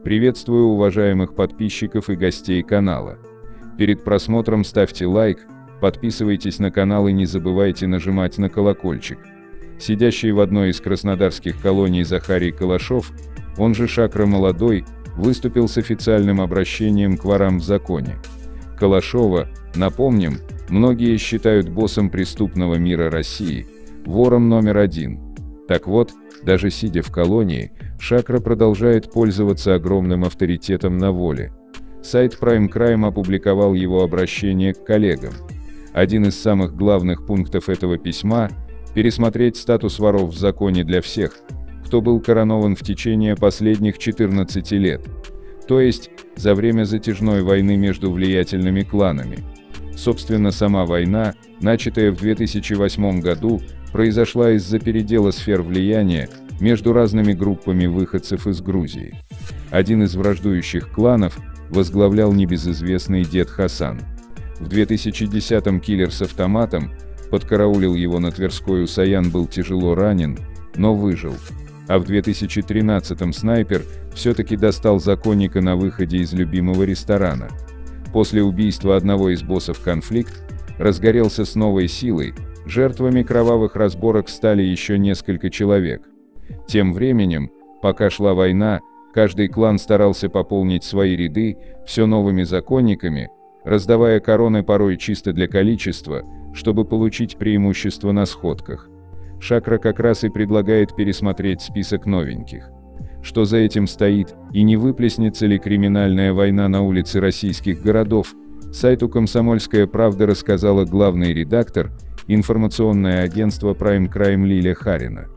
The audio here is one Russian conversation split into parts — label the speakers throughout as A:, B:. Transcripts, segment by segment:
A: Приветствую уважаемых подписчиков и гостей канала. Перед просмотром ставьте лайк, подписывайтесь на канал и не забывайте нажимать на колокольчик. Сидящий в одной из краснодарских колоний Захарий Калашов, он же Шакра Молодой, выступил с официальным обращением к ворам в законе. Калашова, напомним, многие считают боссом преступного мира России, вором номер один. Так вот, даже сидя в колонии, Шакра продолжает пользоваться огромным авторитетом на воле. Сайт Prime Crime опубликовал его обращение к коллегам. Один из самых главных пунктов этого письма – пересмотреть статус воров в законе для всех, кто был коронован в течение последних 14 лет, то есть за время затяжной войны между влиятельными кланами. Собственно, сама война, начатая в 2008 году, произошла из-за передела сфер влияния между разными группами выходцев из Грузии. Один из враждующих кланов возглавлял небезызвестный дед Хасан. В 2010-м киллер с автоматом подкараулил его на Тверской у Саян, был тяжело ранен, но выжил. А в 2013-м снайпер все-таки достал законника на выходе из любимого ресторана. После убийства одного из боссов конфликт разгорелся с новой силой, жертвами кровавых разборок стали еще несколько человек. Тем временем, пока шла война, каждый клан старался пополнить свои ряды все новыми законниками, раздавая короны порой чисто для количества, чтобы получить преимущество на сходках. Шакра как раз и предлагает пересмотреть список новеньких. Что за этим стоит, и не выплеснется ли криминальная война на улицы российских городов, сайту «Комсомольская правда» рассказала главный редактор, информационное агентство Prime Crime Лиля Харина.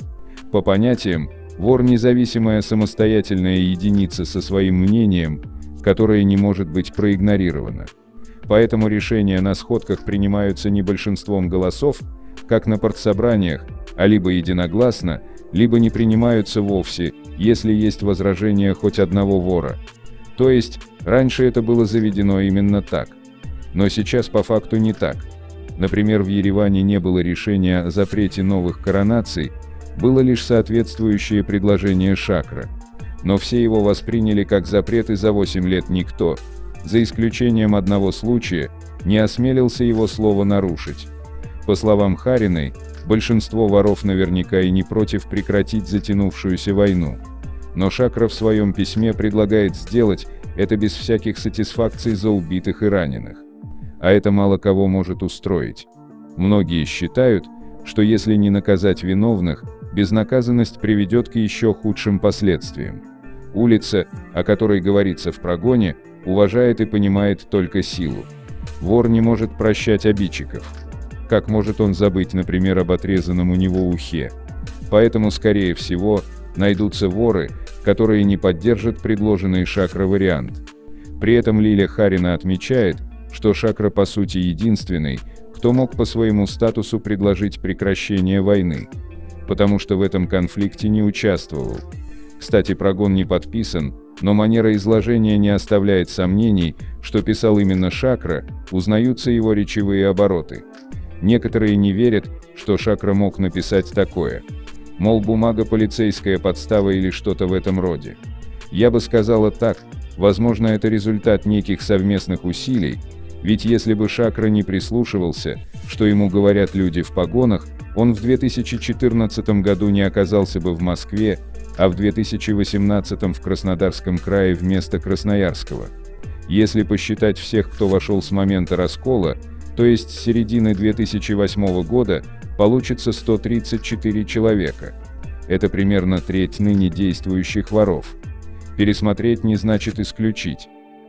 A: По понятиям, вор – независимая самостоятельная единица со своим мнением, которое не может быть проигнорировано. Поэтому решения на сходках принимаются не большинством голосов, как на партсобраниях, а либо единогласно, либо не принимаются вовсе, если есть возражение хоть одного вора. То есть, раньше это было заведено именно так. Но сейчас по факту не так. Например, в Ереване не было решения о запрете новых коронаций, было лишь соответствующее предложение Шакра. Но все его восприняли как запрет, и за 8 лет никто, за исключением одного случая, не осмелился его слово нарушить. По словам Хариной, большинство воров наверняка и не против прекратить затянувшуюся войну. Но Шакра в своем письме предлагает сделать это без всяких сатисфакций за убитых и раненых. А это мало кого может устроить. Многие считают, что если не наказать виновных, безнаказанность приведет к еще худшим последствиям. Улица, о которой говорится в прогоне, уважает и понимает только силу. Вор не может прощать обидчиков. Как может он забыть, например, об отрезанном у него ухе? Поэтому, скорее всего, найдутся воры, которые не поддержат предложенный Шакра вариант. При этом Лиля Харина отмечает, что Шакра по сути единственный, кто мог по своему статусу предложить прекращение войны, потому что в этом конфликте не участвовал. Кстати, прогон не подписан, но манера изложения не оставляет сомнений, что писал именно Шакра, узнаются его речевые обороты. Некоторые не верят, что Шакра мог написать такое. Мол, бумага полицейская подстава или что-то в этом роде. Я бы сказала так, возможно, это результат неких совместных усилий, ведь если бы Шакра не прислушивался, что ему говорят люди в погонах, он в 2014 году не оказался бы в Москве, а в 2018 в Краснодарском крае вместо Красноярского. Если посчитать всех, кто вошел с момента раскола, то есть с середины 2008 года, получится 134 человека. Это примерно треть ныне действующих воров. Пересмотреть не значит исключить.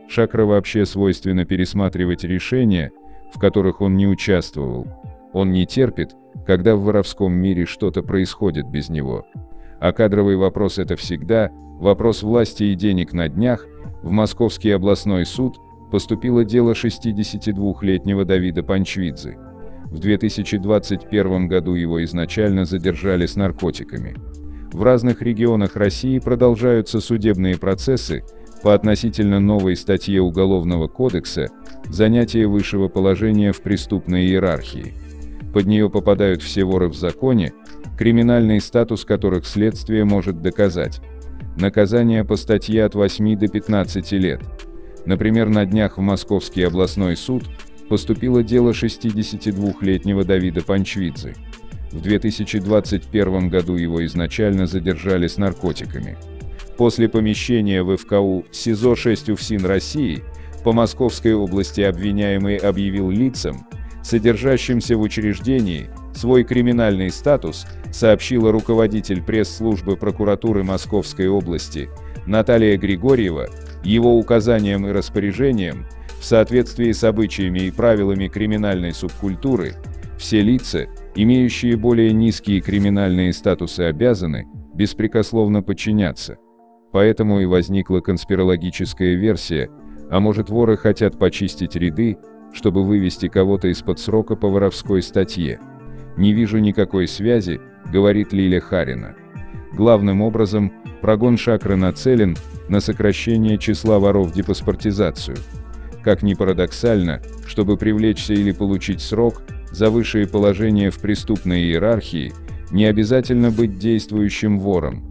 A: Шакра вообще свойственно пересматривать решения, в которых он не участвовал. Он не терпит, когда в воровском мире что-то происходит без него. А кадровый вопрос – это всегда вопрос власти и денег. На днях в Московский областной суд поступило дело 62-летнего Давида Панчвидзе. В 2021 году его изначально задержали с наркотиками. В разных регионах России продолжаются судебные процессы по относительно новой статье Уголовного кодекса «Занятие высшего положения в преступной иерархии». Под нее попадают все воры в законе, криминальный статус которых следствие может доказать. Наказание по статье от 8 до 15 лет. Например, на днях в Московский областной суд поступило дело 62-летнего Давида Панчвидзе. В 2021 году его изначально задержали с наркотиками. После помещения в ФКУ СИЗО-6 УФСИН России по Московской области обвиняемый объявил лицам, содержащимся в учреждении, свой криминальный статус, сообщила руководитель пресс-службы прокуратуры Московской области Наталья Григорьева. Его указаниям и распоряжениям, в соответствии с обычаями и правилами криминальной субкультуры, все лица, имеющие более низкие криминальные статусы, обязаны беспрекословно подчиняться. Поэтому и возникла конспирологическая версия, а может, воры хотят почистить ряды, чтобы вывести кого-то из-под срока по воровской статье. «Не вижу никакой связи», — говорит Лиля Харина. Главным образом, прогон Шакры нацелен на сокращение числа воров, депаспортизацию. Как ни парадоксально, чтобы привлечься или получить срок за высшее положение в преступной иерархии, не обязательно быть действующим вором.